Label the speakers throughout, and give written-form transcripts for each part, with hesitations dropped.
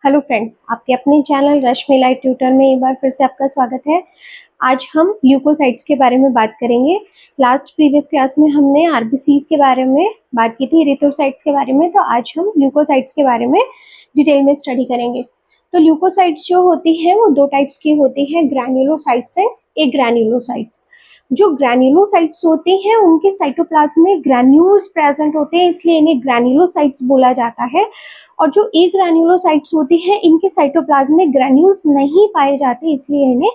Speaker 1: Hello friends, आपके अपने channel रश्मि light tutor में एक बार फिर से आपका स्वागत है। आज हम ल्यूकोसाइट्स के बारे में बात करेंगे। लास्ट प्रीवियस क्लास में हमने आरबीसीज के बारे में बात की थी, इरिथ्रोसाइट्स के बारे में, तो आज हम ल्यूकोसाइट्स के बारे में डिटेल में स्टडी करेंगे। तो ल्यूकोसाइट्स जो होती हैं वो दो टाइप्स की होती हैं, ग्रैन्युलोसाइट्स एंड एग्रैन्युलोसाइट्स। जो ग्रैन्युलोसाइट्स होती हैं उनके साइटोप्लाज्म में ग्रैन्यूल्स प्रेजेंट होते हैं, इसलिए इन्हें ग्रैन्युलोसाइट्स बोला जाता है। और जो एग्रैन्युलोसाइट्स होती हैं इनके साइटोप्लाज्म में ग्रैन्यूल्स नहीं पाए जाते, इसलिए इन्हें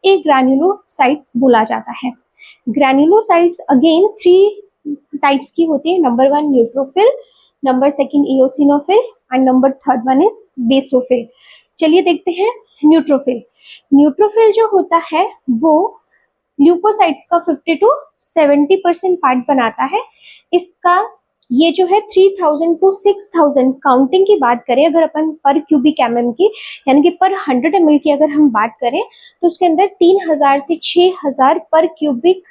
Speaker 1: एग्रैन्युलोसाइट्स बोला जाता है। ग्रैन्युलोसाइट्स अगेन थ्री टाइप्स की होती है। Number one neutrophil, number second eosinophil and number third one is basophil. चलिए देखते हैं न्यूट्रोफिल। न्यूट्रोफिल जो होता है वो ल्यूकोसाइट्स का 50 to 70% पार्ट बनाता है। इसका ये जो है 3000 to 6000 काउंटिंग की बात करें, अगर अपन पर क्यूबिक एमएम की यानी कि पर 100 ml की अगर हम बात करें तो उसके अंदर 3000 से 6000 पर क्यूबिक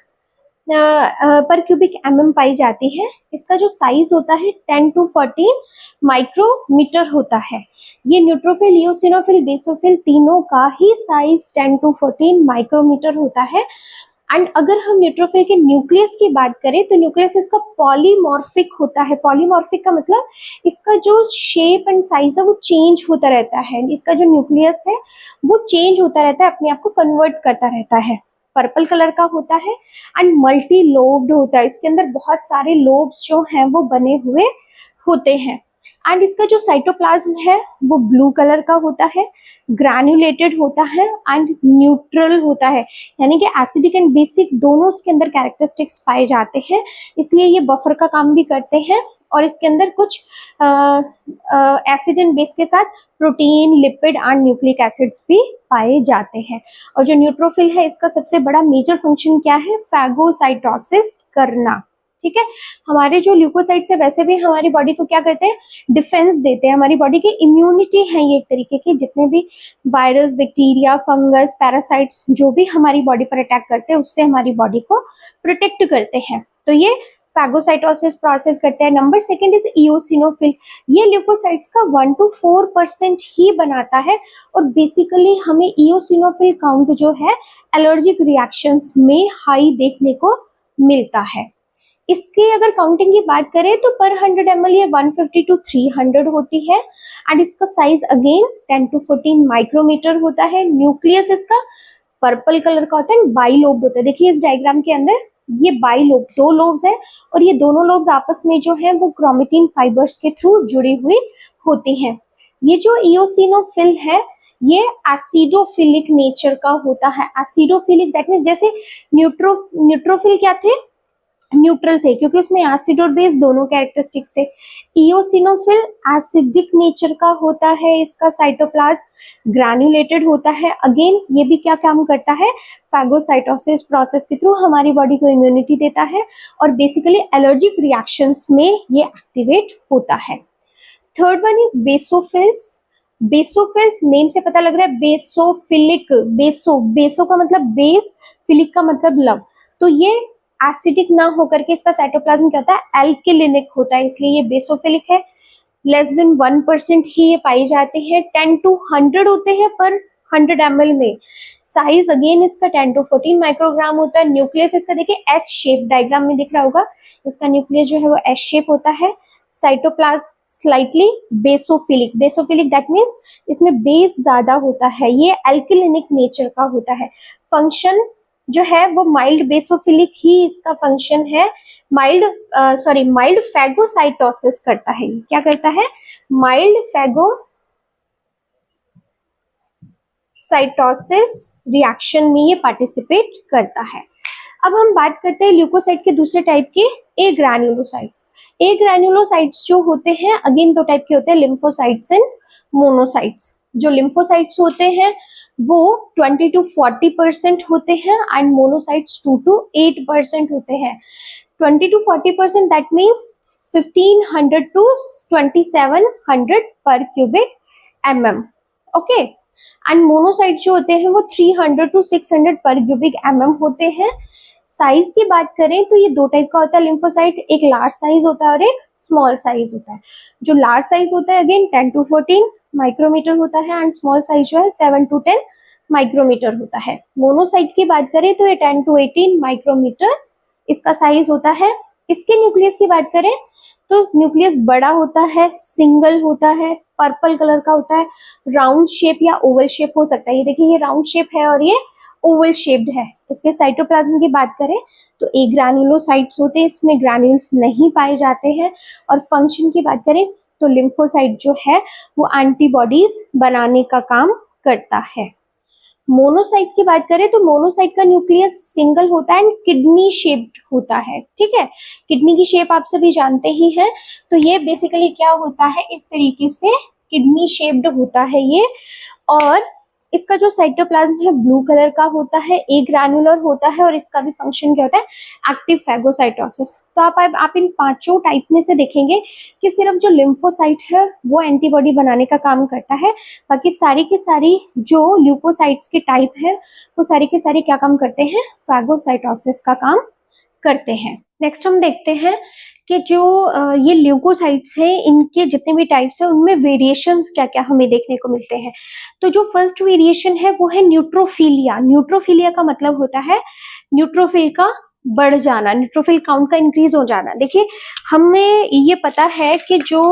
Speaker 1: एमएम पाई जाती है। इसका जो साइज होता है 10 to 14 माइक्रोमीटर होता है। ये न्यूट्रोफिल, इओसिनोफिल, बेसोफिल तीनों का ही साइज 10 to 14 माइक्रोमीटर होता है। एंड अगर हम न्यूट्रोफिल के न्यूक्लियस की बात करें तो न्यूक्लियस इसका पॉलीमॉर्फिक होता है। पॉलीमॉर्फिक का मतलब इसका जो शेप एंड साइज है वो चेंज होता रहता है। इसका जो न्यूक्लियस है वो चेंज होता रहता है, अपने आप को कन्वर्ट करता रहता है। पर्पल कलर का होता है एंड मल्टी लोब्ड होता है। इसके अंदर बहुत सारे लोब्स जो हैं वो बने हुए होते हैं। एंड इसका जो साइटोप्लाज्म है वो ब्लू कलर का होता है, ग्रैन्युलेटेड होता है एंड न्यूट्रल होता है, यानी कि एसिडिक एंड बेसिक दोनों इसके अंदर कैरेक्टरिस्टिक्स पाए जाते हैं, इसलिए ये बफर का काम भी करते हैं। और इसके अंदर कुछ एसिड एंड बेस के साथ protein, lipid and nucleic acids भी पाए जाते हैं। और जो न्यूट्रोफिल है इसका सबसे बड़ा मेजर फंक्शन क्या है? फैगोसाइटोसिस करना। ठीक है, हमारे जो ल्यूकोसाइट्स है वैसे भी हमारी बॉडी को क्या करते हैं? डिफेंस देते हैं। हमारी बॉडी की इम्यूनिटी है ये एक तरीके की, जितने भी वायरस, बैक्टीरिया, फंगस, पैरासाइट्स जो भी हमारी बॉडी पर अटैक करते हैं उससे हमारी बॉडी को प्रोटेक्ट करते हैं। तो ये फैगोसाइटोसिस प्रोसेस करते हैं। Number second is eosinophil. ये ल्यूकोसाइट्स का 1 to 4% ही बनाता है और बेसिकली हमें इओसिनोफिल काउंट जो है एलर्जिक रिएक्शंस में हाई देखने को मिलता है। इसके अगर काउंटिंग की बात करें तो पर 100 ml ये 150 to 300 होती है एंड इसका साइज अगेन 10 to 14 माइक्रोमीटर होता है। न्यूक्लियस इसका पर्पल कलर का होता है, बाइलोब होता है। देखिए इस डायग्राम के अंदर ये बाइलोब, दो लोब्स है और ये दोनों लोब्स आपस में जो है वो क्रोमेटिन फाइबर्स के थ्रू जुड़ी हुई होती हैं। ये जो इओसिनोफिल है ये एसिडोफिलिक नेचर का होता है। एसिडोफिलिक दैट मींस जैसे न्यूट्रोफिल क्या थे? न्यूट्रल थे, क्योंकि उसमें एसिड और बेस दोनों कैरेक्टरिस्टिक्स थे। इओसिनोफिल एसिडिक नेचर का होता है, इसका साइटोप्लाज्म ग्रैन्युलेटेड होता है। अगेन ये भी क्या काम करता है? फैगोसाइटोसिस प्रोसेस के थ्रू हमारी बॉडी को इम्यूनिटी देता है और बेसिकली एलर्जिक रिएक्शंस में ये एक्टिवेट होता है। Third one is basophils. Basophils name से पता लग रहा है बेसोफिलिक। बेसो का मतलब बेस, फिलिक का मतलब लव। तो ये एसिडिक ना होकर के इसका साइटोप्लाज्म क्या होता है? एल्किलिनिक होता है, इसलिए ये बेसोफिलिक है। लेस देन 1% ही ये पाई जाते हैं। 10 to 100 होते हैं पर 100 ml में। साइज अगेन इसका 10 to 14 माइक्रोग्राम होता है। न्यूक्लियस इसका देखिए एस शेप, डायग्राम में दिख रहा होगा, इसका न्यूक्लियस जो है वो एस शेप होता है। Cytoplasm slightly basophilic. Basophilic that means इसमें बेस ज्यादा होता है, ये एल्किलिनिक नेचर का होता है। फंक्शन जो है वो माइल्ड बेसोफिलिक ही इसका फंक्शन है। माइल्ड फैगोसाइटोसिस करता है। क्या करता है? माइल्ड फैगोसाइटोसिस रिएक्शन में ये पार्टिसिपेट करता है। अब हम बात करते हैं ल्यूकोसाइट के दूसरे टाइप के, एग्रैन्युलोसाइट्स। एग्रैन्युलोसाइट्स जो होते हैं अगेन दो टाइप के होते हैं, लिम्फोसाइट्स एंड मोनोसाइट्स। जो लिम्फोसाइट्स होते हैं वो 20 to 40% होते हैं एंड मोनोसाइट्स 2 to 8% होते हैं। 20 to 40% दैट मीन्स 1500 to 2700 पर cubic mm। Okay, and monocyte जो होते हैं वो 300 to 600 पर क्यूबिक mm होते हैं। साइज की बात करें तो ये दो टाइप का होता है लिम्फोसाइट, एक लार्ज साइज होता है और एक स्मॉल साइज होता है। जो लार्ज साइज होता है अगेन 10 to 14 माइक्रोमीटर होता है एंड स्मॉल साइज जो है 7 to 10 माइक्रोमीटर होता है। मोनोसाइट की बात करें तो ये 10 to 18 माइक्रोमीटर इसका साइज होता है। इसके न्यूक्लियस की बात करें तो न्यूक्लियस बड़ा होता है, सिंगल होता है, पर्पल कलर का होता है, राउंड शेप या ओवल शेप हो सकता है। ये देखिए ये राउंड शेप है और ये ओवल शेप्ड है। इसके साइटोप्लाज्म की बात करें तो एक ग्रैन्युलोसाइट्स होते हैं, इसमें ग्रैन्यूल्स नहीं पाए जाते हैं। और फंक्शन की बात करें तो लिम्फोसाइट जो है वो एंटीबॉडीज बनाने का काम करता है। मोनोसाइट की बात करें तो मोनोसाइट का न्यूक्लियस सिंगल होता है एंड किडनी शेप्ड होता है। ठीक है, किडनी की शेप आप सभी जानते ही हैं। तो ये बेसिकली क्या होता है, इस तरीके से किडनी शेप्ड होता है ये। और इसका जो साइटोप्लाज्म है ब्लू कलर का होता है, एक ग्रैन्युलर होता है और इसका भी फंक्शन क्या होता है, एक्टिव फैगोसाइटोसिस। तो आप इन पांचों टाइप में से देखेंगे कि सिर्फ जो लिम्फोसाइट है वो एंटीबॉडी बनाने का काम करता है, बाकी सारी की सारी जो ल्यूकोसाइट्स के टाइप है वो सारी के सारी क्या काम करते हैं, फैगोसाइटोसिस का काम करते हैं। नेक्स्ट हम देखते हैं कि जो ये ल्यूकोसाइट्स हैं इनके जितने भी टाइप्स हैं उनमें वेरिएशंस क्या क्या हमें देखने को मिलते हैं। तो जो फर्स्ट वेरिएशन है वो है न्यूट्रोफिलिया। न्यूट्रोफिलिया का मतलब होता है न्यूट्रोफिल का बढ़ जाना, न्यूट्रोफिल काउंट का इंक्रीज हो जाना। देखिए हमें ये पता है कि जो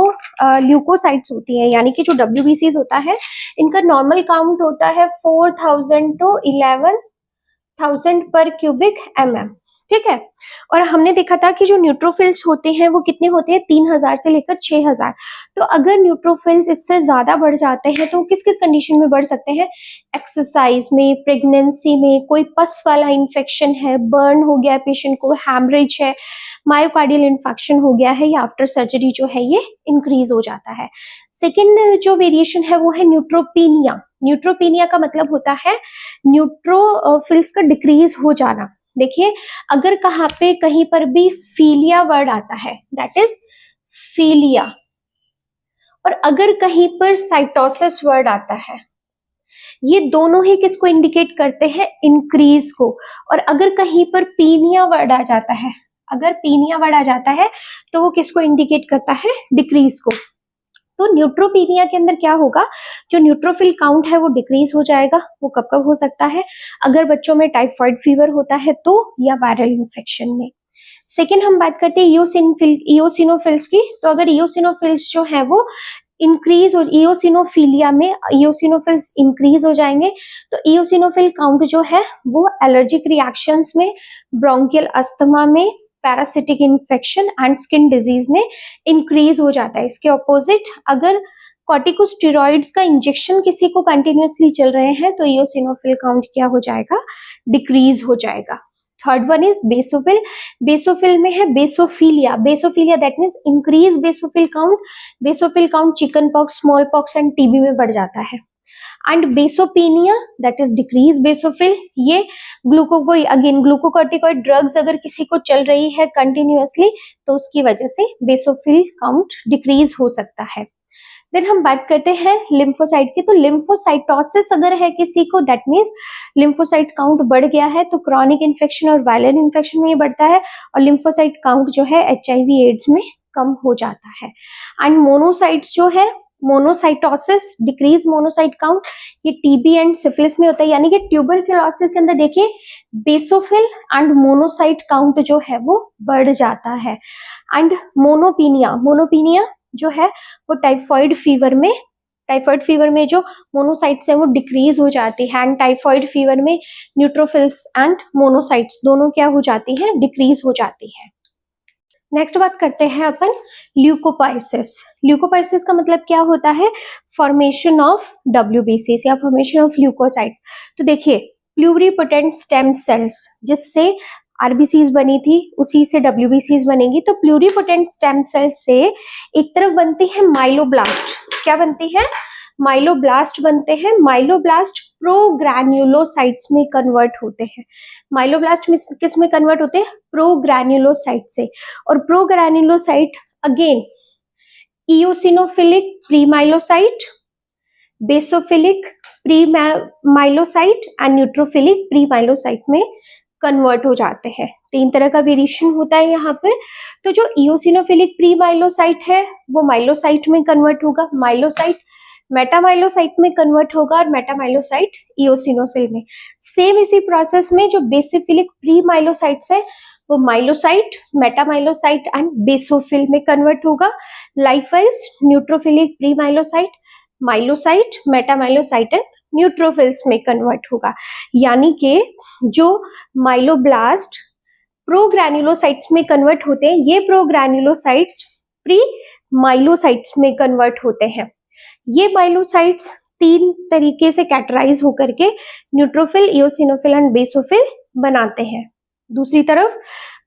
Speaker 1: ल्यूकोसाइट्स होती हैं यानी कि जो WBCs होता है इनका नॉर्मल काउंट होता है 4000 to 11,000 पर क्यूबिक mm। ठीक है, और हमने देखा था कि जो न्यूट्रोफिल्स होते हैं वो कितने होते हैं, 3000 से लेकर 6000। तो अगर न्यूट्रोफिल्स इससे ज्यादा बढ़ जाते हैं तो किस किस कंडीशन में बढ़ सकते हैं, एक्सरसाइज में, प्रेगनेंसी में, कोई पस वाला इन्फेक्शन है, बर्न हो गया पेशेंट को, हैमरेज है, मायोकार्डियल इन्फेक्शन हो गया है या आफ्टर सर्जरी जो है ये इंक्रीज हो जाता है। सेकेंड जो वेरिएशन है वो है न्यूट्रोपीनिया। न्यूट्रोपीनिया का मतलब होता है न्यूट्रोफिल्स का डिक्रीज हो जाना। देखिए अगर कहाँ पे कहीं पर भी फीलिया वर्ड आता है दैट इज फीलिया, और अगर कहीं पर साइटोसिस वर्ड आता है, ये दोनों ही किसको इंडिकेट करते हैं, इंक्रीज को। और अगर कहीं पर पीनिया वर्ड आ जाता है, अगर पीनिया वर्ड आ जाता है तो वो किसको इंडिकेट करता है, डिक्रीज को। तो न्यूट्रोपीनिया के अंदर क्या होगा, जो न्यूट्रोफिल काउंट है वो डिक्रीज हो जाएगा। वो कब कब हो सकता है, अगर बच्चों में टाइफाइड फीवर होता है तो, या वायरल इन्फेक्शन में। सेकेंड हम बात करते हैं इयोसिनोफिल्स की। तो अगर इयोसिनोफिल्स जो है वो इंक्रीज हो, इयोसिनोफिलिया में इयोसिनोफिल्स इंक्रीज हो जाएंगे तो इयोसिनोफिल काउंट जो है वो एलर्जिक रिएक्शंस में, ब्रोंकियल अस्थमा में, parasitic infection and skin disease में इंक्रीज हो जाता है। इसके ऑपोजिट अगर कॉर्टिकोस्टेरॉइड्स का इंजेक्शन किसी को कंटिन्यूअसली चल रहे हैं तो इयोसिनोफिल काउंट क्या हो जाएगा, डिक्रीज हो जाएगा। Third one is basophil. Basophil में है basophilia. Basophilia that means increase basophil count. Basophil count chicken pox, small pox and TB में बढ़ जाता है। And basopenia that is decrease basophil. ये ग्लूकोकॉर्टिकॉइड ड्रग्स अगर किसी को चल रही है कंटिन्यूअसली तो उसकी वजह से बेसोफिल काउंट डिक्रीज हो सकता है। देन हम बात करते हैं लिम्फोसाइट की। तो लिम्फोसाइटोसिस अगर है किसी को दैट मीन्स लिम्फोसाइट काउंट बढ़ गया है, तो क्रॉनिक इन्फेक्शन और वायरल इन्फेक्शन में ये बढ़ता है और लिम्फोसाइट काउंट जो है HIV एड्स में कम हो जाता है। एंड मोनोसाइट्स जो है, मोनोसाइटोसिस डिक्रीज मोनोसाइट काउंट, ये TB एंड सिफिलिस में होता है। यानी कि ट्यूबरक्लोसिस के अंदर देखिए बेसोफिल एंड मोनोसाइट काउंट जो है वो बढ़ जाता है। एंड मोनोपीनिया जो है वो टाइफाइड फीवर में जो मोनोसाइट्स है वो डिक्रीज हो जाती है। एंड टाइफाइड फीवर में न्यूट्रोफिल्स एंड मोनोसाइट्स दोनों क्या हो जाती है, डिक्रीज हो जाती है। नेक्स्ट बात करते हैं अपन ल्यूकोपाइसिस। ल्यूकोपाइसिस का मतलब क्या होता है, फॉर्मेशन ऑफ WBCs या फॉर्मेशन ऑफ ल्यूकोसाइट। तो देखिए प्लूरिपोटेंट स्टेम सेल्स जिससे RBCs बनी थी उसी से WBCs बनेगी। तो प्लूरिपोटेंट स्टेम सेल से एक तरफ बनती है माइलोब्लास्ट। क्या बनती है, माइलोब्लास्ट बनते हैं। माइलोब्लास्ट प्रोग्रैन्युलोसाइट्स में कन्वर्ट होते हैं। माइलोब्लास्ट किस में कन्वर्ट होते हैं, प्रोग्रैन्युलोसाइट से। और progranulocyte again eosinophilic premyelocyte, basophilic premyelocyte and neutrophilic premyelocyte में कन्वर्ट हो जाते हैं। 3 तरह का वेरिएशन होता है यहाँ पर। तो जो इओसिनोफिलिक प्री माइलोसाइट है वो माइलोसाइट में कन्वर्ट होगा, माइलोसाइट मेटामाइलोसाइट में कन्वर्ट होगा और मेटामाइलोसाइट इओसिनोफिल में। सेम इसी प्रोसेस में जो बेसिफिलिक प्री माइलोसाइट्स है वो माइलोसाइट, मेटामाइलोसाइट एंड बेसोफिल में कन्वर्ट होगा। Likewise neutrophilic premyelocyte, myelocyte, metamyelocyte and neutrophils में कन्वर्ट होगा। यानी कि जो माइलोब्लास्ट प्रोग्रैन्युलोसाइट्स में कन्वर्ट होते हैं, ये प्रोग्रैन्युलोसाइट्स प्री माइलोसाइट्स में कन्वर्ट होते हैं। ये माइलोसाइट्स 3 तरीके से कैटेगराइज होकर के न्यूट्रोफिल, इओसिनोफिल एंड बेसोफिल बनाते हैं। दूसरी तरफ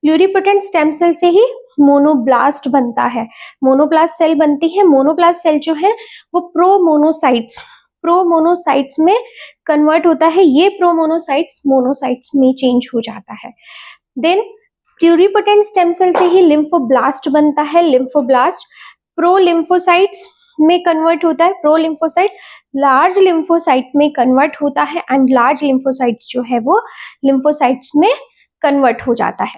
Speaker 1: प्लूरिपोटेंट स्टेम सेल से ही मोनोब्लास्ट बनता है, मोनोब्लास्ट सेल बनती है। मोनोब्लास्ट सेल जो है वो प्रोमोनोसाइट्स में कन्वर्ट होता है। ये प्रोमोनोसाइट्स मोनोसाइट्स में चेंज हो जाता है। देन प्लूरिपोटेंट स्टेम सेल से ही लिम्फोब्लास्ट बनता है। लिम्फोब्लास्ट प्रोलिम्फोसाइट्स में कन्वर्ट होता है। प्रोलिम्फोसाइट लार्ज लिम्फोसाइट में कन्वर्ट होता है एंड लार्ज लिम्फोसाइट्स जो है वो लिम्फोसाइट्स में कन्वर्ट हो जाता है।